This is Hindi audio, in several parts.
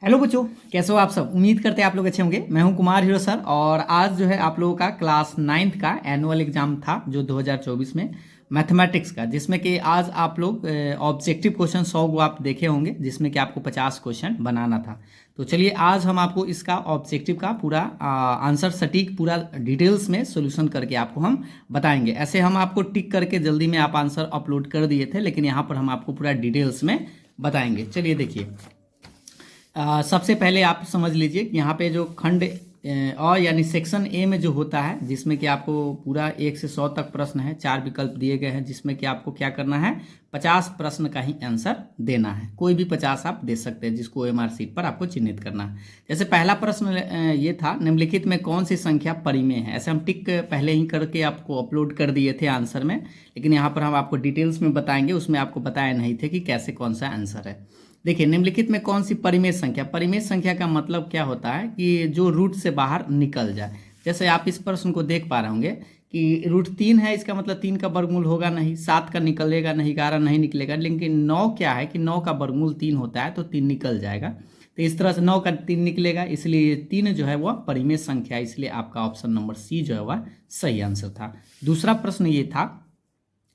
हेलो बच्चों, कैसे हो आप सब। उम्मीद करते हैं आप लोग अच्छे होंगे। मैं हूं कुमार हीरो सर और आज जो है आप लोगों का क्लास 9th का एनुअल एग्जाम था जो 2024 में मैथमेटिक्स का, जिसमें कि आज आप लोग ऑब्जेक्टिव क्वेश्चन 100 को आप देखे होंगे, जिसमें कि आपको 50 क्वेश्चन बनाना था। तो चलिए आज हम आपको इसका ऑब्जेक्टिव का पूरा आंसर सटीक पूरा डिटेल्स में सोल्यूशन करके आपको हम बताएंगे। ऐसे हम आपको टिक करके जल्दी में आप आंसर अपलोड कर दिए थे, लेकिन यहाँ पर हम आपको पूरा डिटेल्स में बताएंगे। चलिए देखिए, सबसे पहले आप समझ लीजिए कि यहाँ पे जो खंड अ यानी सेक्शन ए में जो होता है, जिसमें कि आपको पूरा 1 से 100 तक प्रश्न है, 4 विकल्प दिए गए हैं, जिसमें कि आपको क्या करना है, 50 प्रश्न का ही आंसर देना है। कोई भी 50 आप दे सकते हैं, जिसको ओएमआर शीट पर आपको चिन्हित करना है। जैसे पहला प्रश्न ये था, निम्नलिखित में कौन सी संख्या परिमेय है। ऐसे हम टिक पहले ही करके आपको अपलोड कर दिए थे आंसर में, लेकिन यहाँ पर हम आपको डिटेल्स में बताएंगे। उसमें आपको बताया नहीं थे कि कैसे कौन सा आंसर है। देखिए, निम्नलिखित में कौन सी परिमेय संख्या। परिमेय संख्या का मतलब क्या होता है कि जो रूट से बाहर निकल जाए। जैसे आप इस प्रश्न को देख पा रहे होंगे कि रूट 3 है, इसका मतलब 3 का वर्गमूल होगा नहीं, 7 का निकलेगा नहीं, 11 नहीं निकलेगा। लेकिन 9 क्या है कि 9 का वर्गमूल 3 होता है, तो 3 निकल जाएगा। तो इस तरह से 9 का 3 निकलेगा, इसलिए 3 जो है वह परिमेय संख्या, इसलिए आपका ऑप्शन नंबर सी जो है वह सही आंसर था। दूसरा प्रश्न ये था,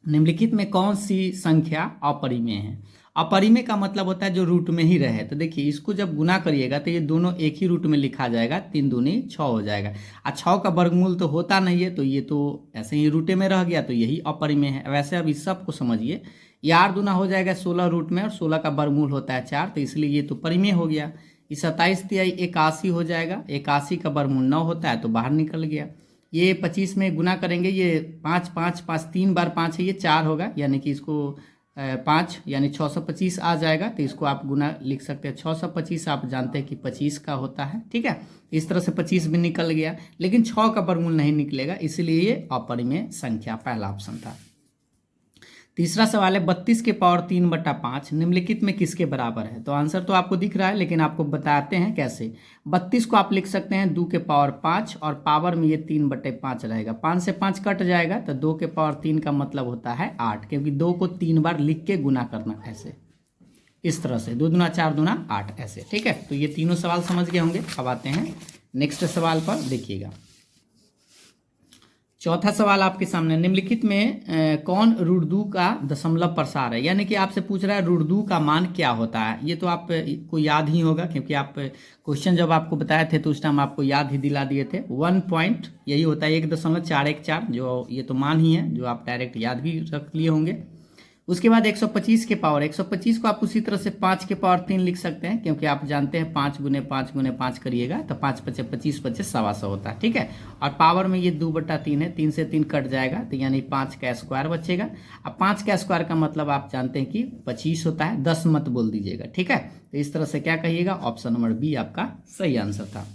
निम्नलिखित में कौन सी संख्या अपरिमेय है। अपरिमेय का मतलब होता है जो रूट में ही रहे। तो देखिए, इसको जब गुना करिएगा तो ये दोनों एक ही रूट में लिखा जाएगा, 3 दूनी 6 हो जाएगा। 6 का वर्गमूल तो होता नहीं है, तो ये तो ऐसे ही रूटे में रह गया, तो यही अपरिमेय है। वैसे अब इस सब को समझिए, ये 8 दूना हो जाएगा 16 रूट में, और 16 का वर्गमूल होता है 4, तो इसलिए ये तो परिमेय हो गया। ये 27 तिहाई 81 हो जाएगा, 81 का वर्गमूल 9 होता है, तो बाहर निकल गया। ये 25 में गुना करेंगे, ये 5 5 5 3 बार 5 है, ये 4 होगा, यानी कि इसको 5 यानी 625 आ जाएगा। तो इसको आप गुना लिख सकते हैं, 625 आप जानते हैं कि 25 का होता है, ठीक है। इस तरह से 25 भी निकल गया, लेकिन 6 का वर्गमूल नहीं निकलेगा, इसलिए ये अपरिमेय संख्या पहला ऑप्शन था। तीसरा सवाल है, 32 के पावर 3/5 निम्नलिखित में किसके बराबर है। तो आंसर तो आपको दिख रहा है, लेकिन आपको बताते हैं कैसे। 32 को आप लिख सकते हैं 2 के पावर 5, और पावर में ये 3/5 रहेगा। 5 से 5 कट जाएगा, तो 2 के पावर 3 का मतलब होता है 8, क्योंकि 2 को 3 बार लिख के गुना करना, ऐसे इस तरह से 2 दूना 4 दूना 8 ऐसे, ठीक है। तो ये तीनों सवाल समझ गए होंगे। अब आते हैं नेक्स्ट सवाल पर, देखिएगा। चौथा सवाल आपके सामने, निम्नलिखित में कौन √2 का दशमलव प्रसार है। यानी कि आपसे पूछ रहा है √2 का मान क्या होता है। ये तो आप को याद ही होगा, क्योंकि आप क्वेश्चन जब आपको बताए थे तो उस टाइम आपको याद ही दिला दिए थे। 1 पॉइंट यही होता है, 1.414, जो ये तो मान ही है, जो आप डायरेक्ट याद भी रख लिए होंगे। उसके बाद 125 के पावर, 125 को आप उसी तरह से 5 के पावर 3 लिख सकते हैं, क्योंकि आप जानते हैं 5 गुने 5 गुने 5 करिएगा तो 5 पचे 25 पचे 125 होता है, ठीक है। और पावर में ये 2/3 है, 3 से 3 कट जाएगा, तो यानी 5 का स्क्वायर बचेगा। अब 5 का स्क्वायर का मतलब आप जानते हैं कि 25 होता है, 10 मत बोल दीजिएगा, ठीक है। तो इस तरह से क्या कहिएगा, ऑप्शन नंबर बी आपका सही आंसर था।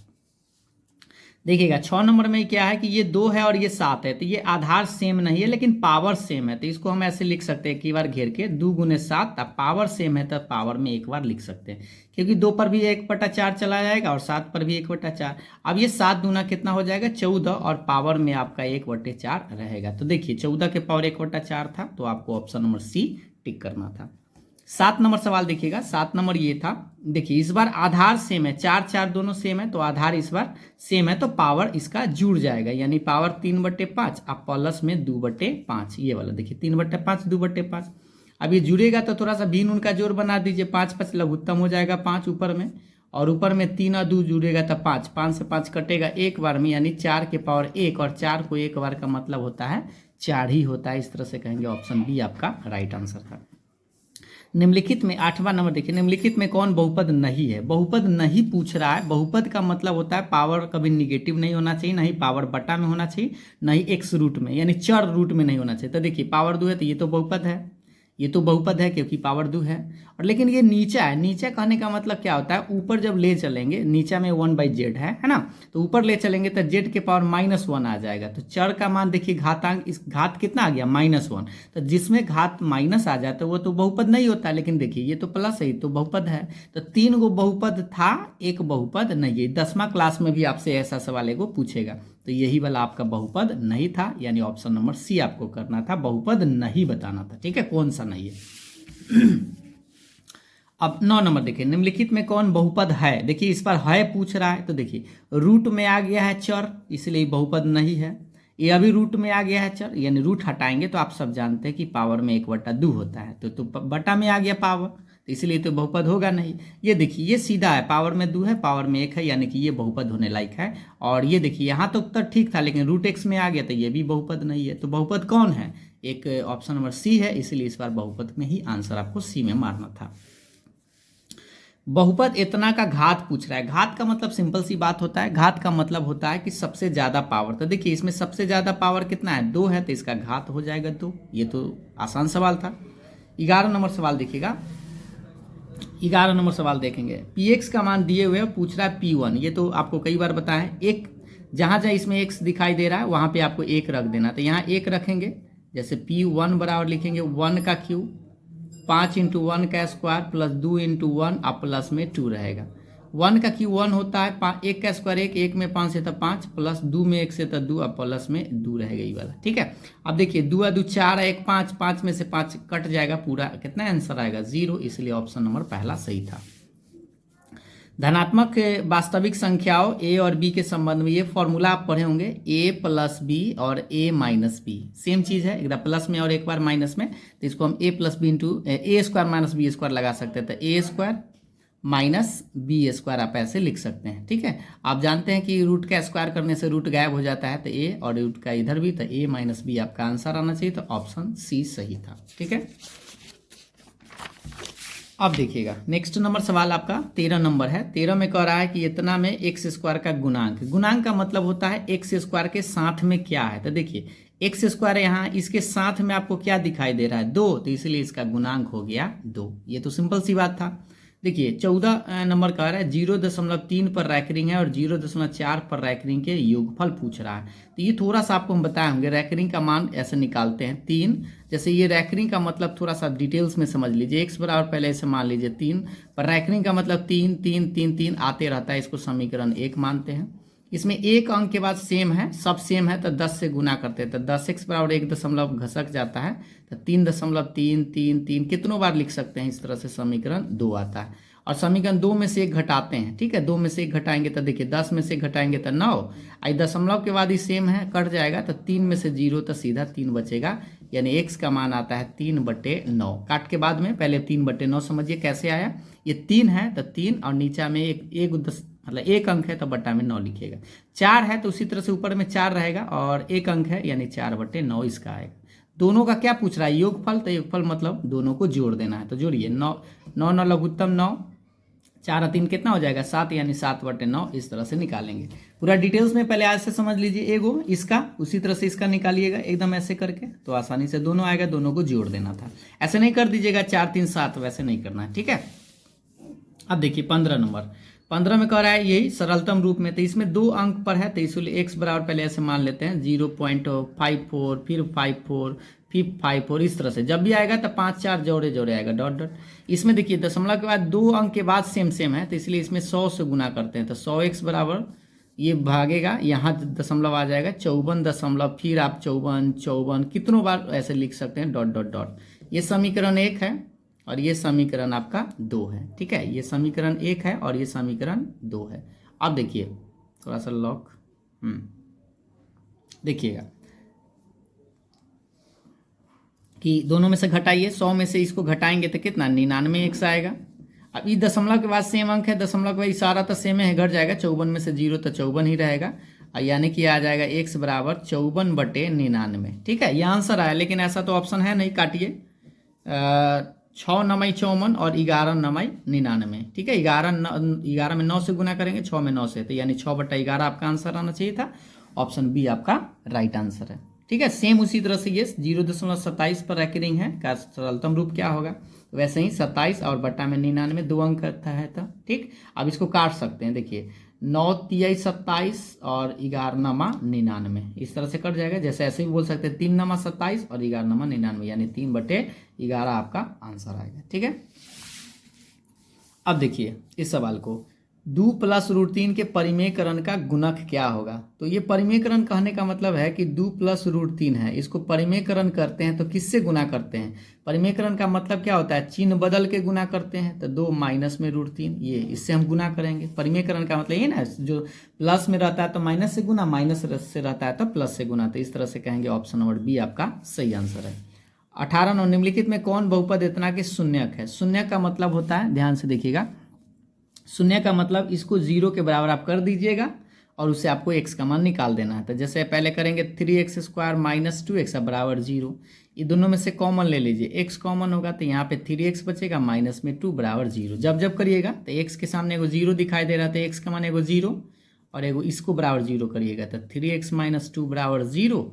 देखिएगा 6 नंबर में क्या है कि ये 2 है और ये 7 है, तो ये आधार सेम नहीं है, लेकिन पावर सेम है। तो इसको हम ऐसे लिख सकते हैं, एक बार घेर के 2 गुने 7, अब पावर सेम है तो पावर में एक बार लिख सकते हैं, क्योंकि 2 पर भी 1/4 चला जाएगा और 7 पर भी 1/4। अब ये 7 दूना कितना हो जाएगा, 14, और पावर में आपका 1/4 रहेगा। तो देखिए 14 के पावर 1/4 था, तो आपको ऑप्शन नंबर सी टिक करना था। 7 नंबर सवाल देखिएगा। 7 नंबर ये था, देखिए इस बार आधार सेम है, 4 4 दोनों सेम है, तो आधार इस बार सेम है, तो पावर इसका जुड़ जाएगा, यानी पावर 3/5 अब प्लस में 2/5, ये वाला देखिए 3/5 2/5। अब ये जुड़ेगा तो थोड़ा सा भिन्न उनका जोड़ बना दीजिए, 5 5 लघुत्तम हो जाएगा 5 ऊपर में, और ऊपर में 3 और 2 जुड़ेगा तो 5, 5 से 5 कटेगा एक बार में, यानी 4 के पावर 1, और 4 को एक बार का मतलब होता है 4 ही होता है। इस तरह से कहेंगे, ऑप्शन बी आपका राइट आंसर था। निम्नलिखित में 8वां नंबर देखिए, निम्नलिखित में कौन बहुपद नहीं है। बहुपद नहीं पूछ रहा है। बहुपद का मतलब होता है पावर कभी निगेटिव नहीं होना चाहिए, नहीं पावर बटा में होना चाहिए, नहीं एक्स रूट में, यानी चर रूट में नहीं होना चाहिए। तो देखिए पावर 2 है, तो ये तो बहुपद है, ये तो बहुपद है क्योंकि पावर 2 है। और लेकिन ये नीचा है, नीचा कहने का मतलब क्या होता है, ऊपर जब ले चलेंगे, नीचा में 1/z है ना, तो ऊपर ले चलेंगे तो z के पावर -1 आ जाएगा। तो चर का मान देखिए, घातांक, इस घात कितना आ गया, -1, तो जिसमें घात माइनस आ जाता है वो तो बहुपद नहीं होता। लेकिन देखिए ये तो प्लस है, तो बहुपद है। तो 3 गो बहुपद था, एक बहुपद नहीं है। 10वां क्लास में भी आपसे ऐसा सवाल एगो पूछेगा, तो यही वाला आपका बहुपद नहीं था, यानी ऑप्शन नंबर सी आपको करना था, बहुपद नहीं बताना था, ठीक है, कौन सा नहीं है। अब 9 नंबर देखिए, निम्नलिखित में कौन बहुपद है। देखिए इस पर है पूछ रहा है, तो देखिए रूट में आ गया है चर, इसलिए बहुपद नहीं है। ये अभी रूट में आ गया है चर, यानी रूट हटाएंगे तो आप सब जानते हैं कि पावर में 1/2 होता है, तो बटा में आ गया पावर, तो इसलिए तो बहुपद होगा नहीं। ये देखिए ये सीधा है, पावर में 2 है, पावर में 1 है, यानी कि ये बहुपद होने लायक है। और ये देखिए यहाँ तो उत्तर ठीक था, लेकिन रूट एक्स में आ गया तो ये भी बहुपद नहीं है। तो बहुपद कौन है, एक ऑप्शन नंबर सी है, इसलिए इस बार बहुपद में ही आंसर आपको सी में मारना था। बहुपद इतना का घात पूछ रहा है। घात का मतलब सिंपल सी बात होता है, घात का मतलब होता है कि सबसे ज्यादा पावर। तो देखिए इसमें सबसे ज्यादा पावर कितना है, 2 है, तो इसका घात हो जाएगा 2। ये तो आसान सवाल था। 11 नंबर सवाल देखिएगा, 11 नंबर सवाल देखेंगे। px का मान दिए हुए पूछ रहा है p1। ये तो आपको कई बार बताया है, एक जहां जहां इसमें x दिखाई दे रहा है वहां पे आपको 1 रख देना। तो यहाँ 1 रखेंगे, जैसे p1 बराबर लिखेंगे 1 का क्यूब 5 × 1 का स्क्वायर प्लस 2 × 1 और प्लस में 2 रहेगा। 1 का क्यूब 1 होता है, 1 का स्क्वायर 1, 1 में 5 से तो 5 प्लस 2 में 1 से तो 2 और प्लस में 2 रहेगा ये वाला। ठीक है, अब देखिए 2 और 2 4 1 5, 5 में से 5 कट जाएगा, पूरा कितना आंसर आएगा 0, इसलिए ऑप्शन नंबर पहला सही था। धनात्मक वास्तविक संख्याओं a और b के संबंध में ये फॉर्मूला आप पढ़े होंगे, a + b और a - b सेम चीज है, एक बार प्लस में और एक बार माइनस में, तो इसको हम a + b × a² - b² लगा सकते हैं। तो a² - b² आप ऐसे लिख सकते हैं। ठीक है, आप जानते हैं कि रूट का स्क्वायर करने से रूट गायब हो जाता है, तो a और रूट का इधर भी, तो a - b आपका आंसर आना चाहिए, तो ऑप्शन सी सही था। ठीक है, अब देखिएगा नेक्स्ट नंबर सवाल आपका 13 नंबर है। 13 में कह रहा है कि इतना में x² का गुणांक। गुणांक का मतलब होता है x² के साथ में क्या है। तो देखिए x² यहाँ इसके साथ में आपको क्या दिखाई दे रहा है, 2, तो इसलिए इसका गुणांक हो गया 2। ये तो सिंपल सी बात था। देखिए 14 नंबर कह रहा है 0.3 पर रैकरिंग है और 0.4 पर रैकरिंग के योगफल पूछ रहा है। तो ये थोड़ा सा आपको हम बताए होंगे, रैकरिंग का मान ऐसे निकालते हैं 3। जैसे ये रैकरिंग का मतलब थोड़ा सा डिटेल्स में समझ लीजिए, x बराबर पहले ऐसे मान लीजिए 3, पर रैकरिंग का मतलब 3 3 3 3 आते रहता है, इसको समीकरण 1 मानते हैं। इसमें एक अंक के बाद सेम है, सब सेम है, तो 10 से गुना करते हैं, तो 10x बराबर 1 दशमलव घसक जाता है, तो 3.3333 कितनों बार लिख सकते हैं, इस तरह से समीकरण 2 आता है। और समीकरण 2 में से 1 घटाते हैं। ठीक है, 2 में से 1 घटाएंगे तो देखिए 10 में से 1 घटाएंगे तो 9, आई दशमलव के बाद ही सेम है, कट जाएगा, तो 3 में से 0 तो सीधा 3 बचेगा, यानी x का मान आता है 3/9। काट के बाद में पहले 3/9 समझिए कैसे आया, ये 3 है तो 3 और नीचा में मतलब एक अंक है तो बट्टा में 9 लिखिएगा। 4 है तो उसी तरह से ऊपर में 4 रहेगा, और एक अंक है यानी 4/9 इसका आएगा। दोनों का क्या पूछ रहा है, योगफल, तो योगफल मतलब दोनों को जोड़ देना है, तो जोड़िए 9 9 9 लघुत्तम 9, 4 और 3 कितना हो जाएगा 7, यानी 7/9 इस तरह से निकालेंगे। पूरा डिटेल्स में पहले आज से समझ लीजिए, एगो इसका उसी तरह से इसका निकालिएगा एकदम ऐसे करके, तो आसानी से दोनों आएगा, दोनों को जोड़ देना था। ऐसे नहीं कर दीजिएगा 4 3 7, वैसे नहीं करना है। ठीक है, अब देखिए 15 नंबर, 15 में कह रहा है यही सरलतम रूप में, तो इसमें 2 अंक पर है, तो इसलिए x बराबर पहले ऐसे मान लेते हैं 0.54, फिर 54, फिर 54, इस तरह से जब भी आएगा तो 5 4 जोड़े जोड़े आएगा, डॉट डॉट। इसमें देखिए दशमलव के बाद 2 अंक के बाद सेम सेम है, तो इसलिए इसमें 100 से गुना करते हैं, तो 100x बराबर ये भागेगा, यहाँ दशमलव आ जाएगा 54 दशमलव, फिर आप 54 54 कितनों बार ऐसे लिख सकते हैं, डॉट डॉट डॉट। ये समीकरण 1 है और ये समीकरण आपका 2 है। ठीक है, ये समीकरण 1 है और ये समीकरण 2 है। अब देखिए थोड़ा सा लॉक, देखिएगा कि दोनों में से घटाइए, 100 में से इसको घटाएंगे तो कितना 99x आएगा। अब ये दशमलव के बाद सेम अंक है, दशमलव के बाद इशारा तो सेम है, घट जाएगा, 54 में से 0 तो 54 ही रहेगा, यानी कि आ जाएगा x बराबर 54/99। ठीक है, ये आंसर आया, लेकिन ऐसा तो ऑप्शन है नहीं, काटिए 6 9 54 और 11 9 99। ठीक है, 11 में 9 से गुना करेंगे, 6 में 9 से, तो यानी 6/11 आपका आंसर आना चाहिए था, ऑप्शन बी आपका राइट आंसर है। ठीक है, सेम उसी तरह से ये 0.27 पर रैकरिंग है का सरलतम रूप क्या होगा, वैसे ही 27 और बट्टा में 99 2 अंक करता है था। ठीक, अब इसको काट सकते हैं, देखिए 9 तिया 27 और 11 नमा 99, इस तरह से कट जाएगा। जैसे ऐसे भी बोल सकते हैं 3 नमा 27 और 11 नमा 99, यानी 3/11 आपका आंसर आएगा। ठीक है, अब देखिए इस सवाल को, 2 प्लस रूट 3 के परिमेयकरण का गुणक क्या होगा। तो ये परिमेयकरण कहने का मतलब है कि 2 प्लस रूट 3 है, इसको परिमेयकरण करते हैं तो किससे गुना करते हैं। परिमेयकरण का मतलब क्या होता है, चिन्ह बदल के गुना करते हैं। तो 2 माइनस में रूट 3, ये इससे हम गुना करेंगे। परिमेयकरण का मतलब ये ना, जो प्लस में रहता है तो माइनस से गुना, माइनस से रहता है तो प्लस से गुना। तो इस तरह से कहेंगे, ऑप्शन नंबर बी आपका सही आंसर है। 18 निम्नलिखित में कौन बहुपद इतना के शून्यक है। शून्यक का मतलब होता है, ध्यान से देखिएगा, शून्य का मतलब इसको 0 के बराबर आप कर दीजिएगा और उससे आपको x का मान निकाल देना है। तो जैसे पहले करेंगे 3x स्क्वायर माइनस 2x बराबर 0, ये दोनों में से कॉमन ले लीजिए, x कॉमन होगा तो यहाँ पे 3x बचेगा, माइनस में 2 बराबर 0। जब जब करिएगा तो x के सामने एगो 0 दिखाई दे रहा है, तो x का मान एगो 0 और एगो इसको बराबर 0 करिएगा तो 3x माइनस 2 बराबर 0।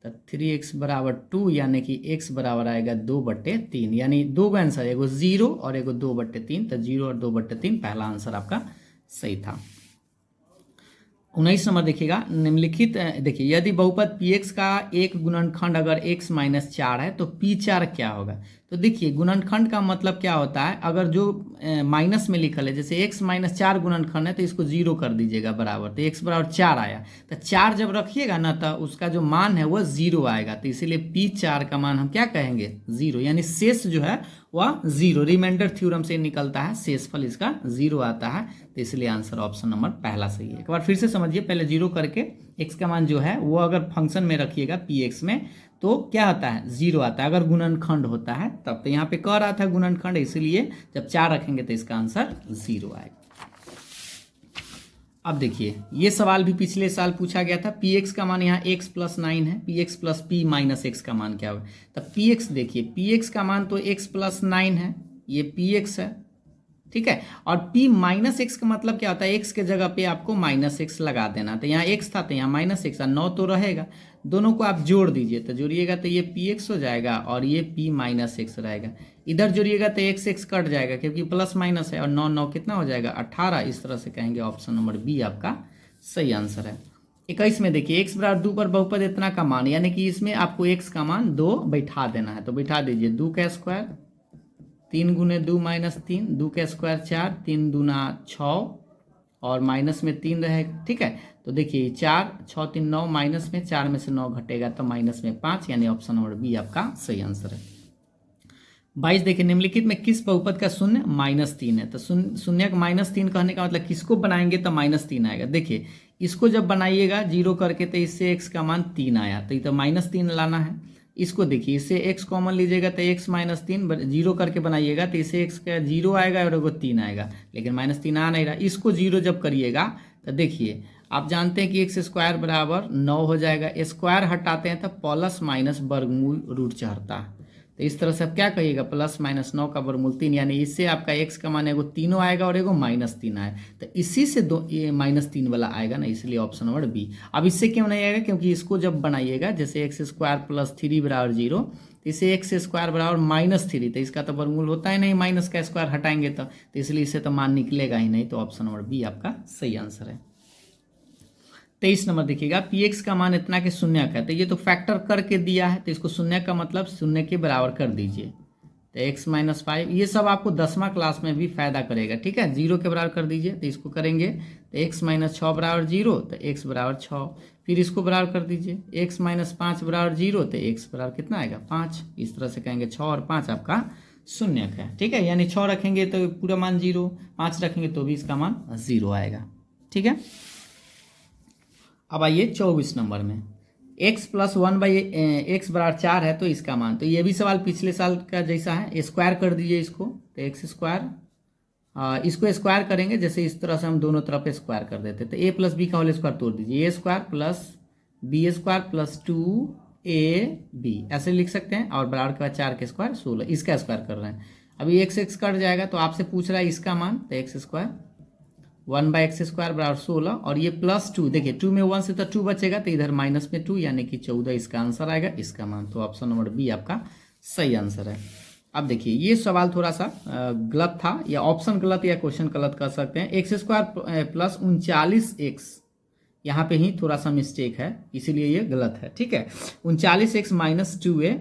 तो 3x बराबर 2 यानी कि x बराबर आएगा 2/3, यानी दो का आंसर, एगो 0 और एगो 2/3। तो 0 और 2/3 पहला आंसर आपका सही था। 19 नंबर देखिएगा, निम्नलिखित देखिए, यदि बहुपद px का एक गुणनखंड अगर x माइनस 4 है तो p4 क्या होगा। तो देखिए, गुणनखंड का मतलब क्या होता है, अगर जो माइनस में लिखल है, जैसे x माइनस 4 गुणनखंड है तो इसको 0 कर दीजिएगा बराबर, तो x बराबर 4 आया। तो 4 जब रखिएगा ना तो उसका जो मान है वह 0 आएगा, तो इसीलिए p4 का मान हम क्या कहेंगे, 0, यानी शेष जो है वह 0। रिमाइंडर थ्योरम से निकलता है, शेषफल इसका 0 आता है, तो इसलिए आंसर ऑप्शन नंबर पहला सही है। एक बार फिर से समझिए, पहले 0 करके x का मान जो है वो अगर फंक्शन में रखिएगा px में तो क्या आता है, 0 आता है। अगर गुणनखंड होता है तब, तो यहाँ पे कह रहा था गुणनखंड, इसलिए जब 4 रखेंगे तो इसका आंसर 0 आएगा। अब देखिए, ये सवाल भी पिछले साल पूछा गया था। px का मान यहाँ x प्लस 9 है, px plus p minus x का मान क्या होगा। तब px देखिए, px का मान तो x प्लस 9 है, ये px है, ठीक है। और p माइनस एक्स का मतलब क्या होता है, x के जगह पे आपको माइनस एक्स लगा देना। तो यहाँ x था तो यहाँ माइनस एक्स, 9 तो रहेगा, दोनों को आप जोड़ दीजिए, तो जोड़िएगा तो ये px हो जाएगा और ये p माइनस एक्स रहेगा। इधर जोड़िएगा तो x x कट जाएगा क्योंकि प्लस माइनस है, और 9 9 कितना हो जाएगा, 18। इस तरह से कहेंगे, ऑप्शन नंबर बी आपका सही आंसर है। 21 में देखिए, x बराबर 2 पर बहुपद इतना का मान, यानी कि इसमें आपको x का मान 2 बैठा देना है। तो बैठा दीजिए, 2 का स्क्वायर, 3 गुने 2 माइनस 3, 2 का स्क्वायर 4, 3 दूना 6 और माइनस में 3 रहेगा, ठीक है। तो देखिए 4 6 3 9, माइनस में 4 में से 9 घटेगा तो माइनस में 5, यानी ऑप्शन नंबर बी आपका सही आंसर है। 22 देखिए, निम्नलिखित में किस बहुपद का शून्य -3 है। तो शून्य का -3 कहने का मतलब किसको बनाएंगे तो -3 आएगा। देखिए, इसको जब बनाइएगा 0 करके तो इससे x का मान 3 आया, तो ये तो -3 लाना है। इसको देखिए, इससे x कॉमन लीजिएगा तो x -3, 0 करके बनाइएगा तो इससे x का 0 आएगा और एगो 3 आएगा, लेकिन -3 आ नहीं रहा। इसको 0 जब करिएगा तो देखिए, आप जानते हैं कि x स्क्वायर बराबर 9 हो जाएगा। स्क्वायर हटाते हैं तो प्लस माइनस वर्गमूल रूट चढ़ता है, तो इस तरह से आप क्या कहिएगा, प्लस माइनस 9 का वर्गमूल 3, यानी इससे आपका x का मान एगो 3 आएगा और एगो -3 आए, तो इसी से दो ये -3 वाला आएगा ना, इसलिए ऑप्शन नंबर बी। अब इससे क्यों नहीं आएगा, क्योंकि इसको जब बनाइएगा, जैसे x स्क्वायर प्लस 3 बराबर 0, तो इसे x स्क्वायर बराबर -3, तो इसका तो वर्गमूल होता है नहीं, माइनस का स्क्वायर हटाएंगे तो इसलिए इससे तो मान निकलेगा ही नहीं, तो ऑप्शन नंबर बी आपका सही आंसर है। 23 नंबर देखिएगा, px का मान इतना के शून्य का है, तो ये तो फैक्टर करके दिया है, तो इसको शून्य का मतलब शून्य के बराबर कर दीजिए, तो x -5। ये सब आपको 10वां क्लास में भी फायदा करेगा, ठीक है। 0 के बराबर कर दीजिए, तो इसको करेंगे तो x -6 बराबर 0, तो x बराबर 6। फिर इसको बराबर कर दीजिए, x -5 बराबर 0, तो x बराबर कितना आएगा, 5। इस तरह से कहेंगे 6 और 5 आपका शून्य है, ठीक है। यानी 6 रखेंगे तो पूरा मान 0, 5 रखेंगे तो भी इसका मान 0 आएगा, ठीक है। अब आइए 24 नंबर में, x प्लस 1/x बराबर 4 है तो इसका मान, तो ये भी सवाल पिछले साल का जैसा है। स्क्वायर कर दीजिए इसको, तो x स्क्वायर, इसको स्क्वायर करेंगे, जैसे इस तरह से हम दोनों तरफ स्क्वायर कर देते, तो a प्लस बी का होल स्क्वायर तोड़ दीजिए, a square plus B square plus 2ab ऐसे लिख सकते हैं, और बराबर के बाद 4 के स्क्वायर 16, इसका स्क्वायर कर रहे हैं। अभी x कट जाएगा, तो आपसे पूछ रहा है इसका मान, तो x स्क्वायर 1/x स्क्वायर बराबर 16, और ये प्लस 2, देखिए 2 में 1 से तो 2 बचेगा, तो इधर माइनस में 2, यानी कि 14 इसका आंसर आएगा, इसका मान। तो ऑप्शन नंबर बी आपका सही आंसर है। अब देखिए, ये सवाल थोड़ा सा गलत था, या ऑप्शन गलत या क्वेश्चन गलत कर सकते हैं। x स्क्वायर प्लस 39x, यहाँ पे ही थोड़ा सा मिस्टेक है, इसीलिए ये गलत है, ठीक है। 39x -2a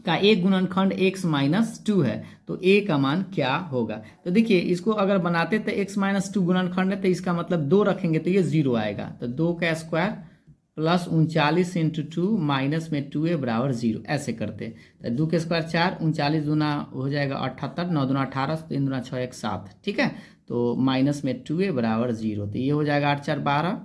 का एक गुणनखंड x माइनस टू है, तो a का मान क्या होगा। तो देखिए इसको अगर बनाते तो x माइनस टू गुणनखंड है, तो इसका मतलब 2 रखेंगे तो ये 0 आएगा। तो 2 का स्क्वायर प्लस 39 इंटू 2 माइनस में 2a बराबर 0, ऐसे करते। तो 2 के स्क्वायर 4, 39 दूना हो जाएगा 78, 9 दूना 18, 3 दूना 6, 1 7, ठीक है। तो माइनस में 2a बराबर 0, तो ये हो जाएगा 8 4 12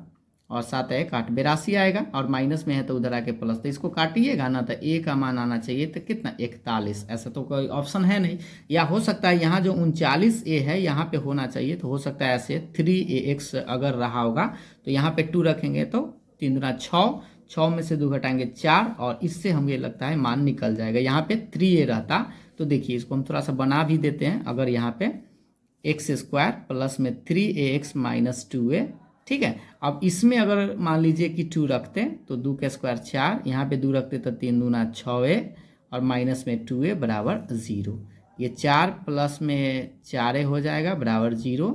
और 7 1 8, 82 आएगा। और माइनस में है तो उधर आके प्लस, तो इसको काटिएगा ना, तो ए का मान आना चाहिए तो कितना 41। ऐसा तो कोई ऑप्शन है नहीं, या हो सकता है यहाँ जो 39a है यहाँ पे होना चाहिए, तो हो सकता है ऐसे 3ax अगर रहा होगा तो यहाँ पे 2 रखेंगे तो 3 दूना 6, 6 में से 2 घटाएंगे 4, और इससे हमें लगता है मान निकल जाएगा। यहाँ पे 3a रहता तो देखिए इसको हम थोड़ा सा बना भी देते हैं। अगर यहाँ पे एक्स स्क्वायर प्लस में 3ax माइनस 2a, ठीक है। अब इसमें अगर मान लीजिए कि 2 रखते हैं तो 2 का स्क्वायर 4, यहाँ पे 2 रखते तो 3 दूना 6a और माइनस में 2a बराबर 0। ये 4 प्लस में 4a हो जाएगा बराबर 0।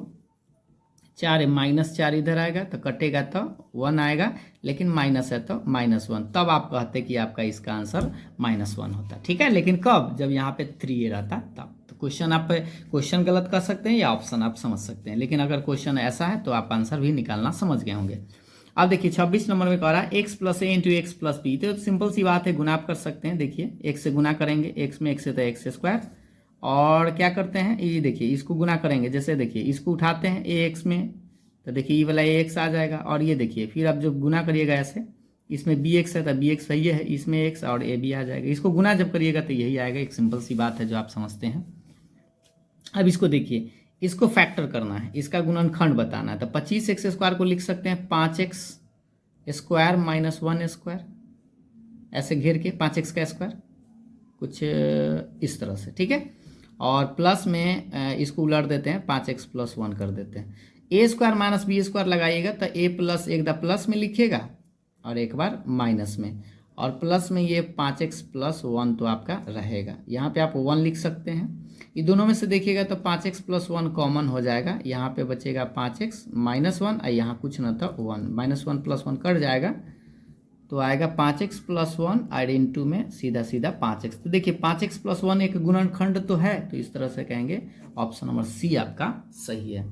4 माइनस 4 इधर आएगा तो कटेगा तो 1 आएगा, लेकिन माइनस है तो -1, तब आप कहते कि आपका इसका आंसर -1 होता, ठीक है। लेकिन कब, जब यहाँ पे 3a रहता तब। तो क्वेश्चन आप क्वेश्चन गलत कर सकते हैं या ऑप्शन आप समझ सकते हैं, लेकिन अगर क्वेश्चन ऐसा है तो आप आंसर भी निकालना समझ गए होंगे। अब देखिए 26 नंबर में कह रहा है एक्स प्लस ए इंटू एक्स प्लस बी। तो सिंपल सी बात है, गुना आप कर सकते हैं। देखिए एक्स से गुना करेंगे, एक्स में एक्स से तो एक्स स्क्वायर, और क्या करते हैं ये देखिए इसको गुना करेंगे। जैसे देखिए इसको उठाते हैं ए एक्स में, तो देखिए ये वाला ए एक्स आ जाएगा, और ये देखिए फिर आप जब गुना करिएगा ऐसे, इसमें बी एक्स है तो बी एक्स सही है, इसमें एक्स और ए बी आ जाएगा। इसको गुना जब करिएगा तो यही आएगा। एक सिंपल सी बात है जो आप समझते हैं। अब इसको देखिए, इसको फैक्टर करना है, इसका गुणनखंड बताना है। तो 25x स्क्वायर को लिख सकते हैं 5x स्क्वायर माइनस 1 स्क्वायर, ऐसे घेर के 5x का स्क्वायर कुछ इस तरह से, ठीक है। और प्लस में इसको उलट देते हैं, 5x प्लस 1 कर देते हैं। ए स्क्वायर माइनस बी स्क्वायर लगाइएगा तो ए प्लस एक बार प्लस में लिखिएगा और एक बार माइनस में, और प्लस में ये 5x प्लस 1 तो आपका रहेगा। यहाँ पे आप 1 लिख सकते हैं। ये दोनों में से देखिएगा तो 5x प्लस 1 कॉमन हो जाएगा, यहाँ पे बचेगा 5x माइनस 1, और यहाँ कुछ ना था 1, -1 प्लस 1 कट जाएगा तो आएगा 5x प्लस 1 और इंटू में सीधा सीधा 5x। तो देखिए 5x प्लस 1 एक गुणनखंड तो है, तो इस तरह से कहेंगे ऑप्शन नंबर सी आपका सही है।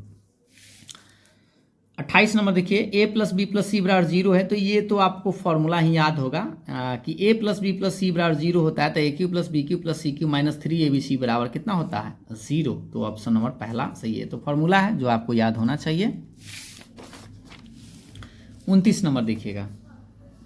28 नंबर देखिए a plus B plus C बराबर 0 है। तो ये तो आपको फॉर्मूला ही याद होगा कि a plus B plus C बराबर 0 होता है, तो A cube plus B cube plus C cube minus 3abc बराबर कितना होता है 0। तो ऑप्शन नंबर पहला सही है। तो फॉर्मूला है जो आपको याद होना चाहिए। 29 नंबर देखिएगा,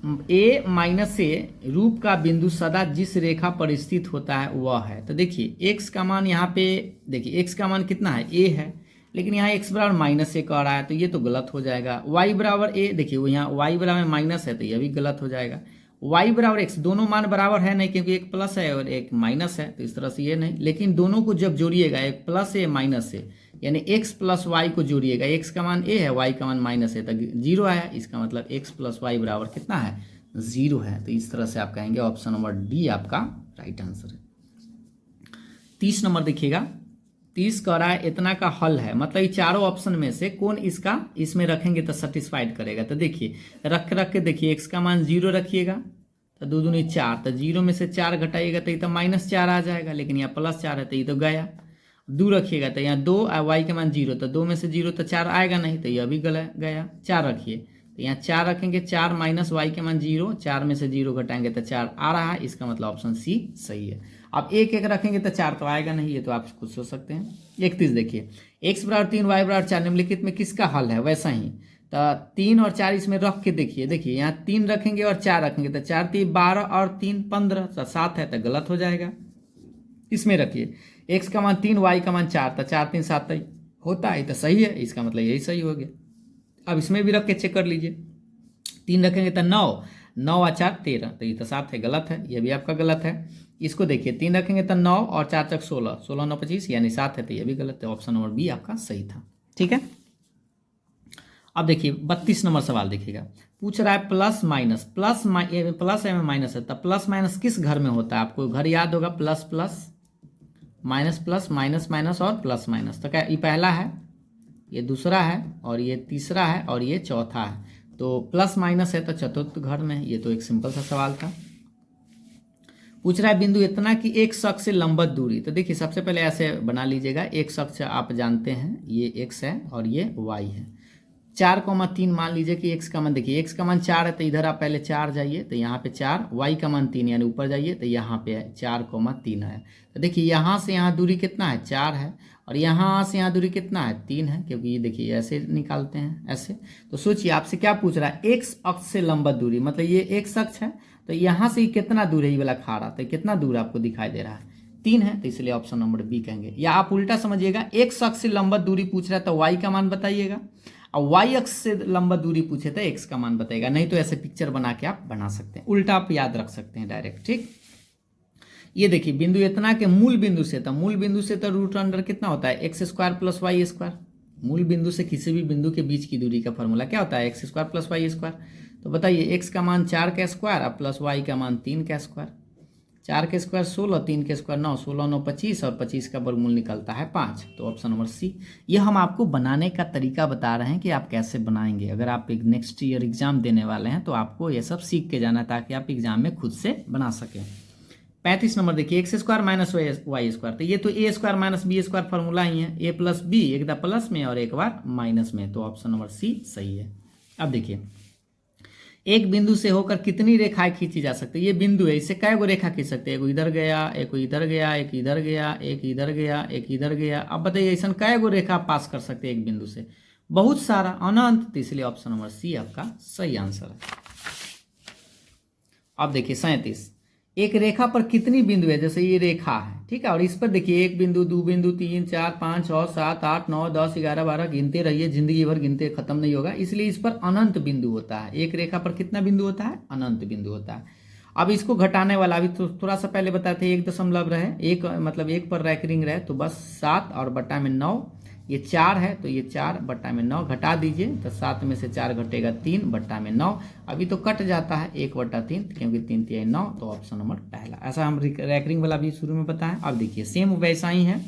a माइनस ए रूप का बिंदु सदा जिस रेखा पर स्थित होता है वह है। तो देखिए x का मान यहाँ पे देखिए x का मान कितना है a है, लेकिन यहाँ x बराबर माइनस ए कह रहा है तो ये तो गलत हो जाएगा। y बराबर ए देखिए वो यहाँ y बराबर माइनस है तो ये भी गलत हो जाएगा। y बराबर x, दोनों मान बराबर है नहीं, क्योंकि एक प्लस है और एक माइनस है, तो इस तरह से ये नहीं। लेकिन दोनों को जब जोड़िएगा, एक प्लस है माइनस है, यानी x प्लस वाई को जोड़िएगा, x का मान a है y का मान माइनस है तो 0 आया। इसका मतलब x प्लस वाई बराबर कितना है 0 है। तो इस तरह से आप कहेंगे ऑप्शन नंबर डी आपका राइट आंसर है। 30 नंबर देखिएगा, 30 कह रहा है इतना का हल है, मतलब ये चारों ऑप्शन में से कौन इसका इसमें रखेंगे तो सेटिस्फाइड करेगा। तो देखिए रख के देखिए x का मान 0 रखिएगा तो 2 दूनी 4, तो 0 में से 4 घटाइएगा तो ये तो -4 आ जाएगा, लेकिन यहाँ +4 है तो ये तो गया। 2 रखिएगा तो यहाँ 2 y के मान 0, तो 2 में से 0 तो 4 आएगा नहीं, तो यह भी गया। 4 रखिए तो यहाँ 4 रखेंगे, 4 माइनस वाई के मान 0, 4 में से 0 घटाएंगे तो 4 आ रहा है। इसका मतलब ऑप्शन सी सही है। अब 1 रखेंगे तो 4 तो आएगा नहीं, ये तो आप खुद सोच सकते हैं। 31 देखिए, x बराबर 3 y बराबर 4 निम्नलिखित में किसका हल है। वैसा ही तो 3 और 4 इसमें रख के देखिए यहाँ 3 रखेंगे और 4 रखेंगे तो 4 3 12 और 3 15, तो 7 है तो गलत हो जाएगा। इसमें रखिए x का मान 3 y का मान 4, तो 4 3 7 होता है तो सही है, इसका मतलब यही सही हो गया। अब इसमें भी रख के चेक कर लीजिए, 3 रखेंगे तो 9, 9 और 4 13, तो ये तो 7 है, गलत है, ये भी आपका गलत है। इसको देखिए 3 रखेंगे तो 9 और 4 तक 16, 16 9 25 यानी 7 है, तो ये भी गलत है। ऑप्शन नंबर बी आपका सही था, ठीक है। अब देखिए 32 नंबर सवाल देखिएगा, पूछ रहा है प्लस माइनस, प्लस में माइनस है, तब प्लस माइनस किस घर में होता है। आपको घर याद होगा, plus plus minus plus minus minus और प्लस माइनस। तो क्या ये पहला है, ये दूसरा है, और ये तीसरा है, और ये चौथा है। तो प्लस माइनस है तो चतुर्थ घर में है। ये तो एक सिंपल सा सवाल था। पूछ रहा है बिंदु इतना कि एक शख्स से लंबवत दूरी। तो देखिए सबसे पहले ऐसे बना लीजिएगा, एक शख्स आप जानते हैं ये x है और ये y है। 4,3 मान लीजिए कि x का मान, देखिए x का मान 4 है तो इधर आप पहले 4 जाइए तो यहाँ पे 4, y का मान 3 यानी ऊपर जाइए तो यहाँ पे 4,3 है। तो देखिए यहाँ से यहाँ दूरी कितना है 4 है, और यहाँ से यहाँ दूरी कितना है 3 है, क्योंकि ये देखिए ऐसे निकालते हैं ऐसे। तो सोचिए आपसे क्या पूछ रहा है, x अक्ष से लंबवत दूरी, मतलब ये x अक्ष है तो यहाँ से कितना दूर है ये वाला खा रहा, तो कितना दूर आपको दिखाई दे रहा है 3 है, तो इसलिए ऑप्शन नंबर बी कहेंगे। या आप उल्टा समझिएगा, x अक्ष से लंबवत दूरी पूछ रहा है तो y का मान बताइएगा, और y अक्ष से लंबवत दूरी पूछे तो x का मान बताइएगा। नहीं तो ऐसे पिक्चर बना के आप बना सकते हैं, उल्टा आप याद रख सकते हैं डायरेक्ट। ठीक, ये देखिए बिंदु इतना के मूल बिंदु से, तो मूल बिंदु से तो रूट अंडर कितना होता है x² प्लस y²। मूल बिंदु से किसी भी बिंदु के बीच की दूरी का फॉर्मूला क्या होता है x² प्लस y²। तो बताइए x का मान 4 का स्क्वायर और प्लस y का मान 3 का स्क्वायर। 4 के स्क्वायर 16, 3 के स्क्वायर 9, 16 9 25 और 25 का वर्गमूल निकलता है 5। तो ऑप्शन नंबर सी। ये हम आपको बनाने का तरीका बता रहे हैं कि आप कैसे बनाएंगे। अगर आप एक नेक्स्ट ईयर एग्जाम देने वाले हैं तो आपको ये सब सीख के जाना है ताकि आप एग्जाम में खुद से बना सकें। 35 नंबर देखिए x² माइनस y²। तो ये तो a² माइनस b² फॉर्मूला ही है, a प्लस बी एक बार प्लस में और एक बार माइनस में। तो ऑप्शन नंबर सी सही है। अब देखिए एक बिंदु से होकर कितनी रेखाएं खींची जा सकती है। ये बिंदु है, इससे कै गो रेखा खींच सकते हैं, एक इधर गया, एक इधर गया, एक इधर गया, एक इधर गया, एक इधर गया। अब बताइए ऐसा कै गो रेखा पास कर सकते हैं एक बिंदु से, बहुत सारा, अनंत। इसलिए ऑप्शन नंबर सी आपका सही आंसर है। अब देखिए 37, एक रेखा पर कितनी बिंदु है, जैसे ये रेखा है ठीक है, और इस पर देखिए 1 बिंदु, 2 बिंदु, 3 4 5 6 7 8 9 10 11 12 गिनते रहिए, जिंदगी भर गिनते खत्म नहीं होगा। इसलिए इस पर अनंत बिंदु होता है। एक रेखा पर कितना बिंदु होता है, अनंत बिंदु होता है। अब इसको घटाने वाला अभी तो थोड़ा सा पहले बताए थे, 1 दशमलव रहे, एक मतलब 1 पर रैंकिंग रहे तो बस 7 और बटा में 9, ये 4 है तो ये 4 बटा में 9 घटा दीजिए तो 7 में से 4 घटेगा 3 बटा में 9। अभी तो कट जाता है 1/3 क्योंकि 3 3 9। तो ऑप्शन नंबर पहला। ऐसा हम रैंकिंग वाला भी शुरू में बताएं। अब देखिए सेम वैसा ही है,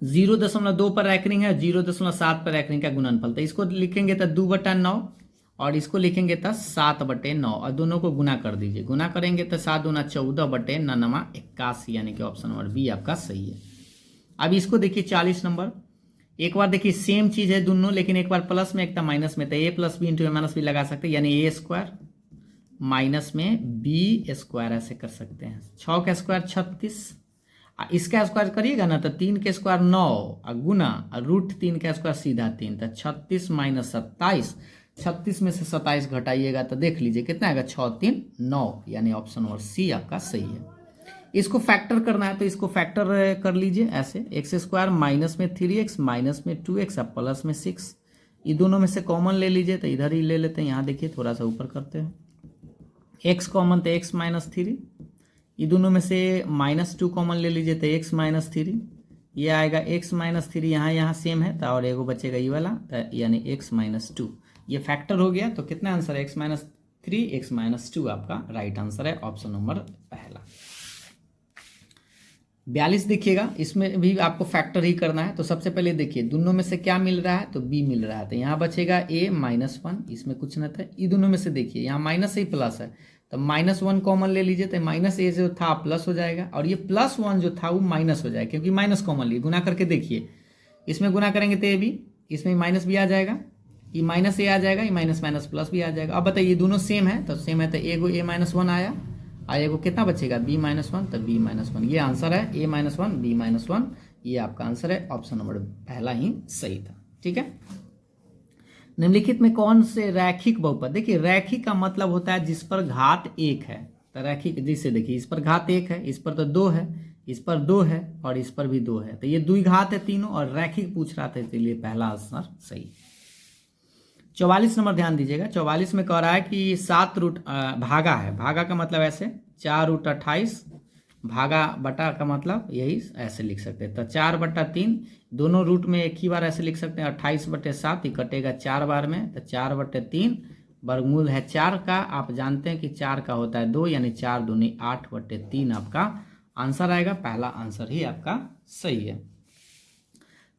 0.2 पर रैंकिंग है, 0.7 पर रैंकिंग का गुणनफल। तो इसको लिखेंगे तो 2/9 और इसको लिखेंगे तो 7/9 और दोनों को गुना कर दीजिए। गुना करेंगे तो 7 दूना 14/9 81, यानी कि ऑप्शन नंबर बी आपका सही है। अब इसको देखिए 40 नंबर, एक बार देखिए सेम चीज है दोनों, लेकिन एक बार प्लस में एक था माइनस में, तो a plus B into A minus B लगा सकते हैं, यानी a² माइनस में b² ऐसे कर सकते हैं। 6 का स्क्वायर 36, इसका स्क्वायर करिएगा ना तो 3 के स्क्वायर 9 और गुना और √3 का स्क्वायर सीधा 3, तो 36 माइनस 27, 36 में से 27 घटाइएगा तो देख लीजिए कितना आएगा 6 3 9, यानी ऑप्शन नंबर सी आपका सही है। इसको फैक्टर करना है तो इसको फैक्टर कर लीजिए ऐसे, x² माइनस में 3x माइनस में 2x और प्लस में 6, ये दोनों में से कॉमन ले लीजिए तो इधर ही ले लेते हैं। यहाँ देखिए थोड़ा सा ऊपर करते हैं, x कॉमन तो x माइनस 3, ये दोनों में से -2 कॉमन ले लीजिए तो x माइनस 3, ये आएगा x माइनस 3, यहाँ सेम है तो और एगो बचेगा ये वाला, यानी x माइनस 2। ये फैक्टर हो गया तो कितना आंसर है x माइनस 3, x माइनस 2 आपका राइट आंसर है, ऑप्शन नंबर पहला। 42 देखिएगा, इसमें भी आपको फैक्टर ही करना है। तो सबसे पहले देखिए दोनों में से क्या मिल रहा है, तो b मिल रहा है, तो यहाँ बचेगा a -1, इसमें कुछ न था। ये दोनों में से देखिए यहाँ माइनस ही प्लस है तो -1 कॉमन ले लीजिए तो -a जो था प्लस हो जाएगा, और ये +1 जो था वो माइनस हो जाएगा क्योंकि माइनस कॉमन लिए। गुना करके देखिए, इसमें गुना करेंगे तो a भी, इसमें माइनस भी आ जाएगा, ये माइनस a आ जाएगा, ये माइनस माइनस प्लस भी आ जाएगा। अब बताइए दोनों सेम है तो सेम है तो एगो a -1 आया, आएगा कितना बचेगा b -1, तो b -1, ये आंसर है a -1 b -1, ये आपका आंसर है, ऑप्शन नंबर पहला ही सही था। ठीक है, निम्नलिखित में कौन से रैखिक बहुपद, देखिए रैखिक का मतलब होता है जिस पर घात 1 है, तो रैखिक जिससे देखिए इस पर घात 1 है, इस पर तो 2 है, इस पर 2 है और इस पर भी 2 है, तो ये द्विघात है तीनों और रैखिक पूछ रहा था, इसलिए पहला आंसर सही। 44 नंबर ध्यान दीजिएगा, 44 में कह रहा है कि 7 रूट भागा है, भागा का मतलब ऐसे 4√28, भागा बटा का मतलब यही ऐसे लिख सकते हैं, तो 4/3, दोनों रूट में एक ही बार ऐसे लिख सकते हैं, 28/7, ये कटेगा 4 बार में, तो 4/3, वर्गमूल है 4 का, आप जानते हैं कि 4 का होता है 2, यानी 4 दूनी 8/3 आपका आंसर आएगा, पहला आंसर ही आपका सही है।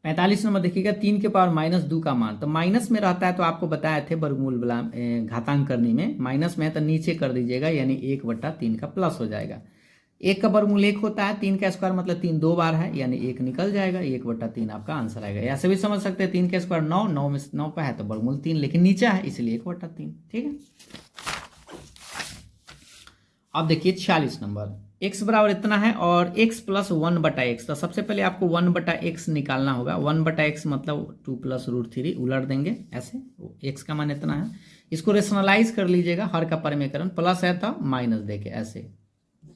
45 नंबर देखिएगा, 3 के पावर माइनस 2 का मान। तो माइनस में रहता है तो आपको बताए थे वर्गमूल घातांक करने में, माइनस में है तो नीचे कर दीजिएगा, यानी 1/3 का प्लस हो जाएगा। 1 का वर्गमूल 1 होता है, 3 का स्क्वायर मतलब 3 2 बार है, यानी 1 निकल जाएगा, 1/3 आपका आंसर आएगा। ऐसे भी समझ सकते हैं, 3 का स्क्वायर 9, 9 में 9 का है तो वर्गमूल 3, लेकिन नीचे है इसलिए 1/3। ठीक है। अब देखिए 46 नंबर, x बराबर इतना है और x प्लस 1/x। तो सबसे पहले आपको 1/x निकालना होगा। 1/x मतलब 2 + √3, उलट देंगे ऐसे, x का मान इतना है। इसको रेशनलाइज कर लीजिएगा, हर का परिमेयकरण, प्लस है तो माइनस देके ऐसे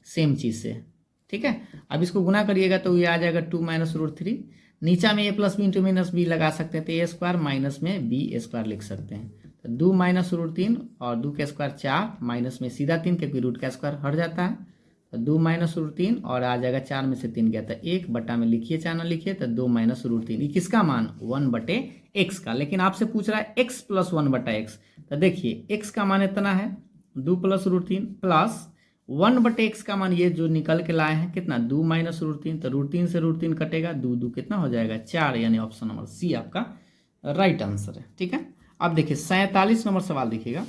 सेम चीज से। ठीक है। अब इसको गुना करिएगा तो ये आ जाएगा 2 - √3। नीचा में a + b × -b लगा सकते हैं, तो a स्क्वायर माइनस में b² लिख सकते हैं। तो 2 - √3 और 2 का स्क्वायर 4, माइनस में सीधा 3 क्योंकि रूट का स्क्वायर हट जाता है। तो 2 - √3 और आ जाएगा 4 में से 3 गया था 1 बटा में लिखिए, 4 ना लिखिए, तो 2 - √3। ये किसका मान? 1/x का। लेकिन आपसे पूछ रहा है x प्लस 1/x। तो देखिए x का मान इतना है 2 + √3 प्लस 1/x का मान ये जो निकल के लाए हैं कितना 2 - √3। तो √3 से √3 कटेगा, 2 2 कितना हो जाएगा 4, यानी ऑप्शन नंबर सी आपका राइट आंसर है। ठीक है। अब देखिए 47 नंबर सवाल देखिएगा।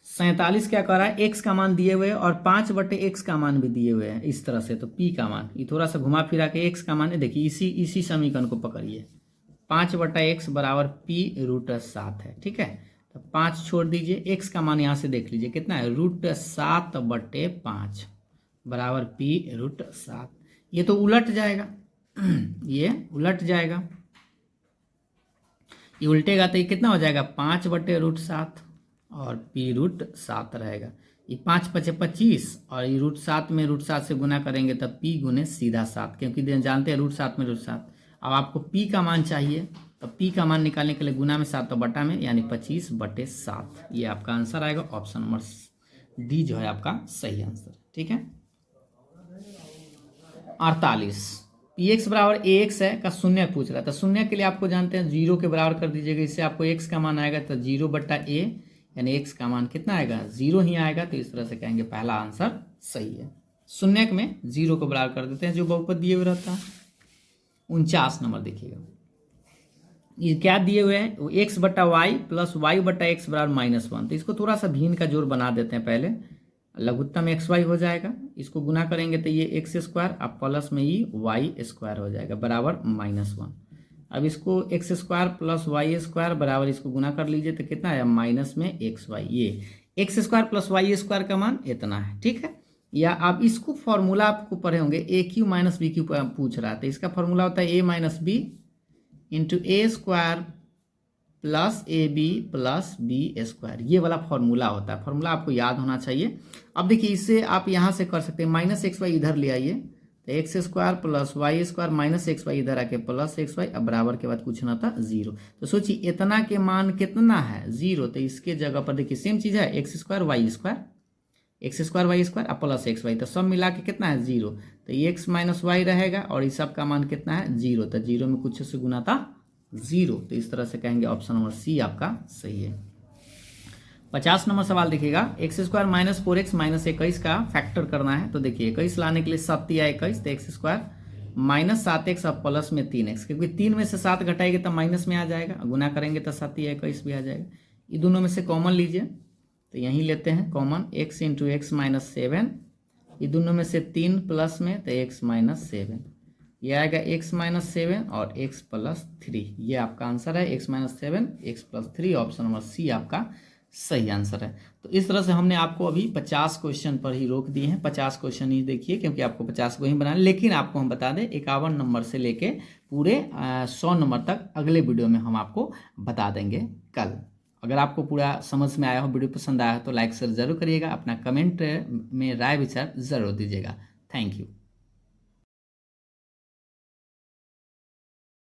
47 क्या कर रहा है, x का मान दिए हुए और 5/x का मान भी दिए हुए हैं इस तरह से। तो p का मान ये थोड़ा सा घुमा फिरा के x का मान है, देखिए इसी समीकरण को पकड़िए। 5/x बराबर p√7 है। ठीक है। तो 5 छोड़ दीजिए, x का मान यहाँ से देख लीजिए कितना है, √7/5 बराबर p√7। ये तो उलट जाएगा, ये उलट जाएगा, ये उल्टेगा तो ये कितना हो जाएगा 5/√7 और p√7 रहेगा। ये 5 × 5 = 25 और ये √7 में √7 से गुना करेंगे तब p गुने सीधा 7, क्योंकि जानते हैं √7 में √7। अब आपको p का मान चाहिए, तो p का मान निकालने के लिए गुना में 7 तो बटा में, यानी 25/7। ये आपका आंसर आएगा, ऑप्शन नंबर डी जो है आपका सही आंसर। ठीक है। 48 px बराबर ax है का शून्य पूछ रहा था। शून्य के लिए आपको जानते हैं 0 के बराबर कर दीजिएगा, इससे आपको x का मान आएगा तो 0/a, यानी x का मान कितना आएगा 0 ही आएगा। तो इस तरह से कहेंगे पहला आंसर सही है। शून्य में 0 को बराबर कर देते हैं जो बहुपद दिए हुए रहता है। 49 नंबर देखिएगा, ये क्या दिए हुए हैं, x/y प्लस y/x बराबर -1। तो इसको थोड़ा सा भिन्न का जोड़ बना देते हैं पहले, लघुत्तम xy हो जाएगा, इसको गुना करेंगे तो ये x² अब प्लस में ही y² हो जाएगा बराबर -1। अब इसको x² प्लस y² बराबर, इसको गुना कर लीजिए तो कितना है माइनस में xy। ये x² प्लस y² का मान इतना है। ठीक है। या आप इसको फॉर्मूला आपको पढ़े होंगे, AQ - BQ पूछ रहा था, इसका फॉर्मूला होता है a - b into a² plus AB plus B², ये वाला फॉर्मूला होता है। फॉर्मूला आपको याद होना चाहिए। अब देखिए इससे आप यहाँ से कर सकते हैं, -xy इधर ले आइए तो x² प्लस y² -xy इधर आके प्लस xy, अब बराबर के बाद कुछ ना था 0। तो सोचिए इतना के मान कितना है 0, तो इसके जगह पर देखिए सेम चीज़ है x² y² अब प्लस xy, तो सब मिला के कितना है 0। तो ये x - y रहेगा और इस सब का मान कितना है 0, तो 0 में कुछ से गुना था 0। तो इस तरह से कहेंगे ऑप्शन नंबर सी आपका सही है। 50 नंबर सवाल देखिएगा, x² - 4x - 21 का फैक्टर करना है। तो देखिए 21 लाने के लिए 7 या 21, तो x² -7x और प्लस में 3x, क्योंकि 3 में से 7 घटाएंगे तो माइनस में आ जाएगा, गुना करेंगे तो 7 या 21 भी आ जाएगा। ये दोनों में से कॉमन लीजिए, तो यहीं लेते हैं कॉमन, x × x - 7, ये दोनों में से 3 प्लस में तो x - 7, ये आएगा x - 7 और x + 3। ये आपका आंसर है, x - 7 x + 3, option number C आपका सही आंसर है। तो इस तरह से हमने आपको अभी 50 क्वेश्चन पर ही रोक दिए हैं। 50 क्वेश्चन ही देखिए, क्योंकि आपको 50 को ही बनाना, लेकिन आपको हम बता दें 51 नंबर से लेके पूरे 100 नंबर तक अगले वीडियो में हम आपको बता देंगे कल। अगर आपको पूरा समझ में आया हो, वीडियो पसंद आया हो तो लाइक शेयर जरूर करिएगा, अपना कमेंट में राय विचार जरूर दीजिएगा। Thank you.